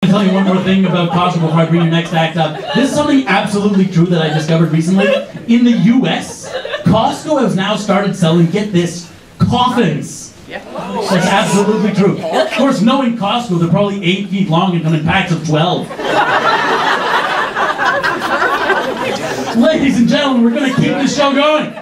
I'll tell you one more thing about Costco before I bring your next act up. This is something absolutely true that I discovered recently. In the US, Costco has now started selling, get this, coffins. That's absolutely true. Of course, knowing Costco, they're probably 8 feet long and come in packs of 12. Ladies and gentlemen, we're going to keep this show going.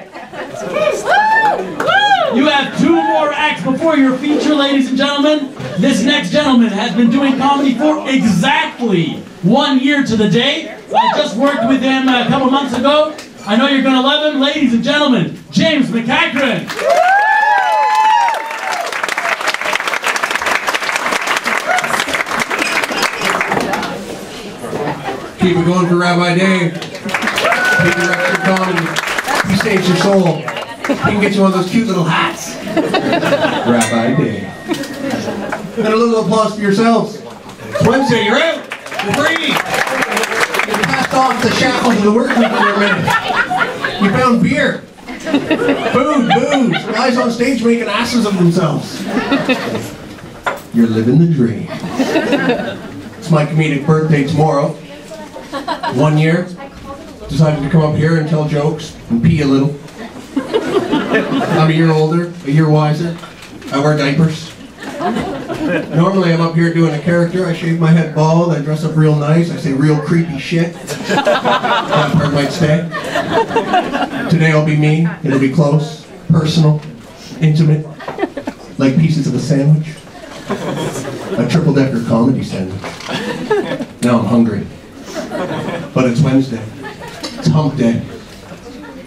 You have 2 more acts before your feature, ladies and gentlemen. This next gentleman has been doing comedy for exactly 1 year to the day. I just worked with him a couple months ago. I know you're going to love him. Ladies and gentlemen, James McCackran. Keep it going for Rabbi Dave. He directs your comedy. He saves your soul. He can get you one of those cute little hats. Rabbi Dave. And a little applause for yourselves. It's Wednesday, you're out. You're free. You passed off the shackles of the work week for a minute. You found beer. Food, booze. Guys on stage making asses of themselves. You're living the dream. It's my comedic birthday tomorrow. 1 year. Decided to come up here and tell jokes and pee a little. I'm a year older, a year wiser. I wear diapers. Normally I'm up here doing a character. I shave my head bald, I dress up real nice, I say real creepy shit. That part might stay. Today I'll be me. It'll be close, personal, intimate, like pieces of a sandwich. A triple-decker comedy sandwich. Now I'm hungry. But it's Wednesday. It's hump day.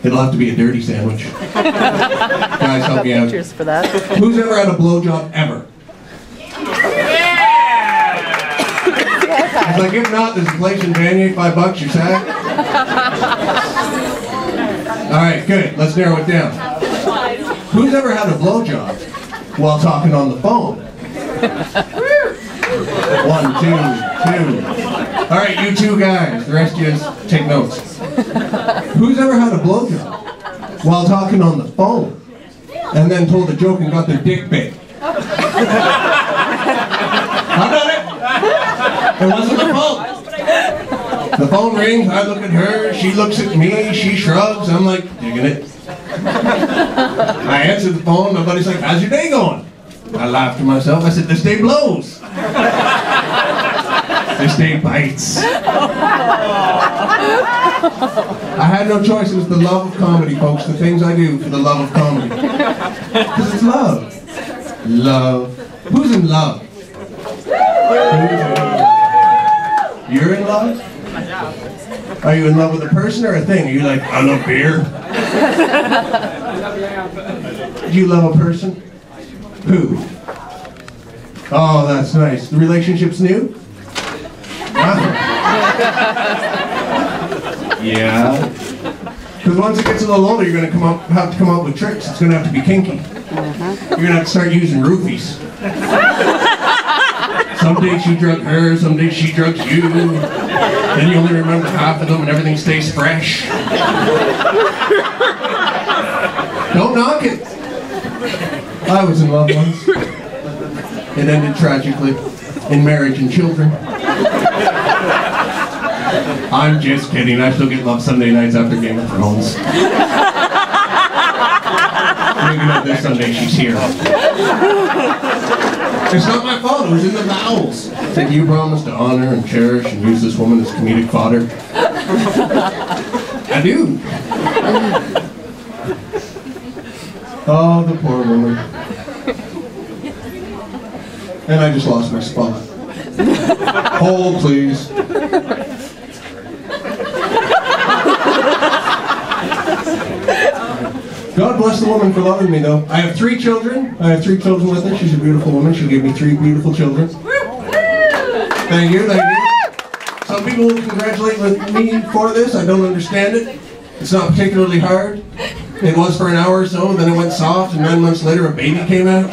It'll have to be a dirty sandwich. Guys, help me out. Cheers for that. Who's ever had a blowjob ever? It's like, if not, there's a place in Vanier, $5, you're sad? Alright, good. Let's narrow it down. Who's ever had a blowjob while talking on the phone? 1, 2, 2. Alright, you 2 guys. The rest of you just take notes. Who's ever had a blowjob while talking on the phone and then told a joke and got their dick bit? I've done it! It wasn't the phone. The phone rings, I look at her, she looks at me, she shrugs, I'm like, digging it. I answer the phone, my buddy's like, how's your day going? I laughed to myself, I said, this day blows. This day bites. I had no choice, it was the love of comedy, folks. The things I do for the love of comedy. Because it's love. Love. Who's in love? You're in love? Are you in love with a person or a thing? Are you like, I love beer? Do you love a person? Who? Oh, that's nice. The relationship's new? Huh? Yeah. Because once it gets a little older, you're going to have to come up with tricks. It's going to have to be kinky. You're going to have to start using roofies. Some days you drug her, some days she drugs you. Then you only remember half of them and everything stays fresh. Don't knock it. I was in love once. It ended tragically in marriage and children. I'm just kidding. I still get love Sunday nights after Game of Thrones. Maybe not this Sunday, she's here. It's not my fault, it was in the vows. That you promised to honor and cherish and use this woman as comedic fodder. I do. Oh, the poor woman. And I just lost my spot. Hold, please. God bless the woman for loving me, though. I have 3 children. I have 3 children with her. She's a beautiful woman. She'll give me 3 beautiful children. Thank you, thank you. Some people will congratulate me for this. I don't understand it. It's not particularly hard. It was for an hour or so, then it went soft, and 9 months later a baby came out.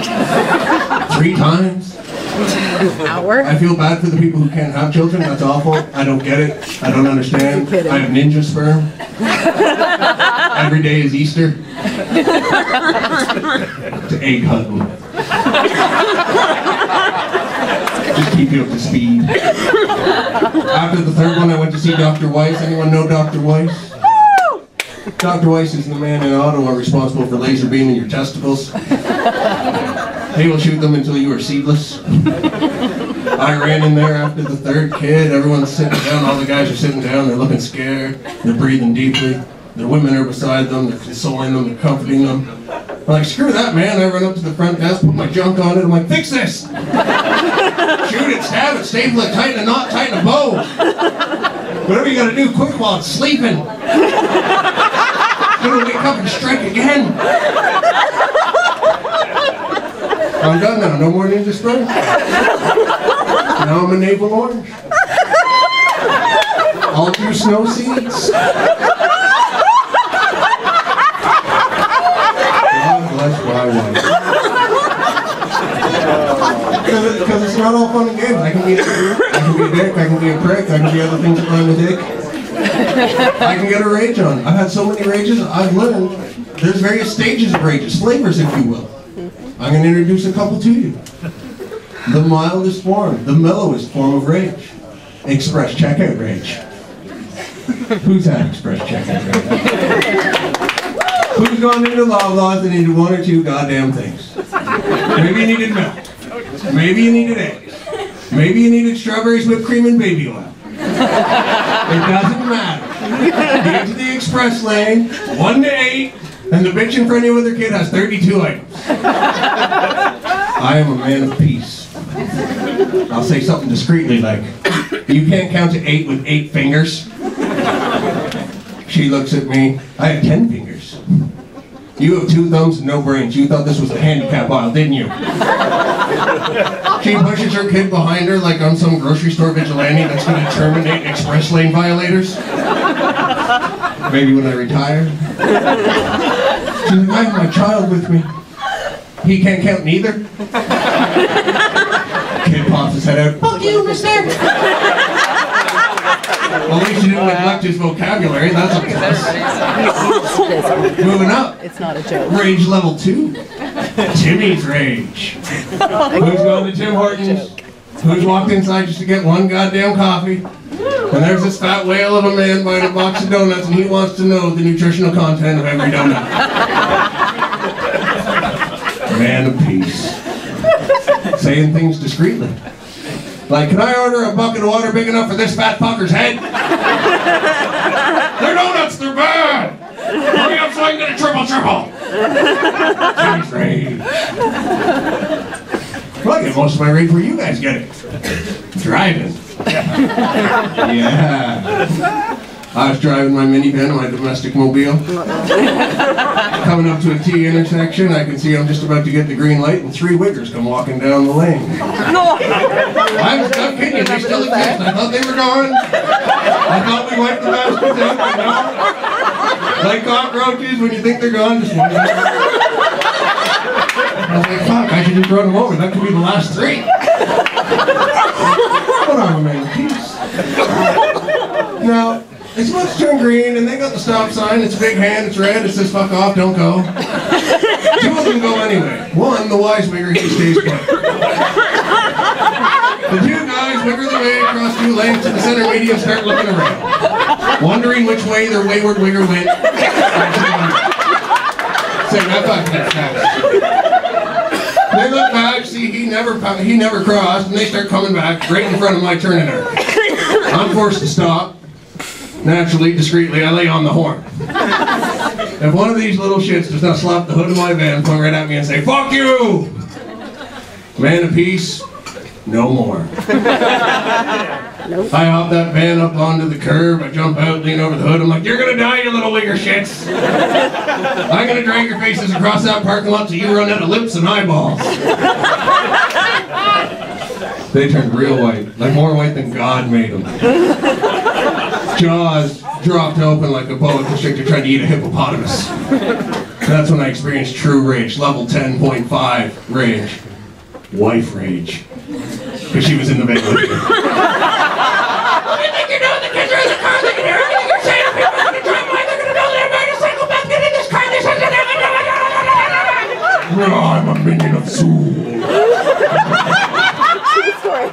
3 times. Hour? I feel bad for the people who can't have children. That's awful. I don't get it. I don't understand. I have ninja sperm. Every day is Easter. To egg hunting. Just keep you up to speed. After the third one, I went to see Dr. Weiss. Anyone know Dr. Weiss? Dr. Weiss is the man in Ottawa responsible for laser beaming your testicles. He will shoot them until you are seedless. I ran in there after the third kid. Everyone's sitting down. All the guys are sitting down. They're looking scared. They're breathing deeply. Their women are beside them. They're consoling them. They're comforting them. I'm like, screw that, man. I run up to the front desk, put my junk on it. I'm like, fix this. Shoot it, stab it, staple it, tighten a knot, tighten a bow. Whatever you gotta do, quick while it's sleeping. It's gonna wake up and strike again. I'm done now. No more ninja spray. Now I'm a navel orange. All 2 snow seeds. God bless my wife. Because it's not all fun and games. I can be a dick, I can be a prick, I can be other things around the dick. I can get a rage on. I've had so many rages, I've learned there's various stages of rages, flavors if you will. I'm going to introduce a couple to you. The mildest form, the mellowest form of rage. Express checkout rage. Who's had express checkout rage? Who's gone into Loblaws and needed 1 or 2 goddamn things? Maybe you needed milk. Maybe you needed eggs. Maybe you needed strawberries, whipped cream, and baby oil. It doesn't matter. You get to the express lane, 1 to 8, and the bitch in front of you with her kid has 32 items. I am a man of peace. I'll say something discreetly like, you can't count to 8 with 8 fingers. She looks at me, I have 10 fingers. You have 2 thumbs and no brains. You thought this was the handicap aisle, didn't you? She pushes her kid behind her like I'm some grocery store vigilante that's going to terminate express lane violators. Maybe when I retire. She's like, I have my child with me. He can't count neither. Kid pops his head out. Fuck you, mister! Well, at least you didn't neglect his vocabulary. That's a plus. Moving up. It's not a joke. Rage level 2. Timmy's rage. Who's gone to Tim Hortons? Who's walked inside just to get 1 goddamn coffee? And there's this fat whale of a man buying a box of donuts and he wants to know the nutritional content of every donut. Man of peace. Saying things discreetly. Like, can I order a bucket of water big enough for this fat fucker's head? They're donuts, they're bad! Hurry up so I can get a triple! Timmy's rage. Well, I get most of my rage where you guys get it. Driving. Yeah. I was driving my minivan, my domestic mobile. Coming up to a T intersection, I can see I'm just about to get the green light and 3 wiggers come walking down the lane. No! I'm not kidding you, they still exist. I thought they were gone. I thought we wiped the baskets out, but no. Like cockroaches, when you think they're gone, just one. I was like, fuck, I should just run them over. That could be the last 3. But I'm a man of peace. Now, it's supposed to turn green, and they got the stop sign. It's a big hand, it's red, it says fuck off, don't go. 2 of them go anyway. 1, the wise wigger, he stays put. The 2 guys wigger their way across 2 lanes to the center median and start looking around. Wondering which way their wayward wigger went. Say, that fucking fast. They look back, see he never crossed, and they start coming back right in front of my turning arc. I'm forced to stop. Naturally, discreetly, I lay on the horn. If one of these little shits does not slap the hood of my van, point right at me and say, fuck you! Man of peace, no more. Nope. I hop that van up onto the curb, I jump out, lean over the hood, I'm like, you're gonna die, you little wigger shits! I'm gonna drag your faces across that parking lot till you run out of lips and eyeballs. They turned real white, like more white than God made them. Jaws dropped open like a boa constrictor trying to eat a hippopotamus. That's when I experienced true rage, level 10.5 rage. Wife rage. Because she was in the bed with me. What do you think you're doing? The kids are in the car, they can hear everything you're saying. People are going to drive by, they're going to know that everybody cycle back, get in this car, they said that I'm a minion of Zool. True story.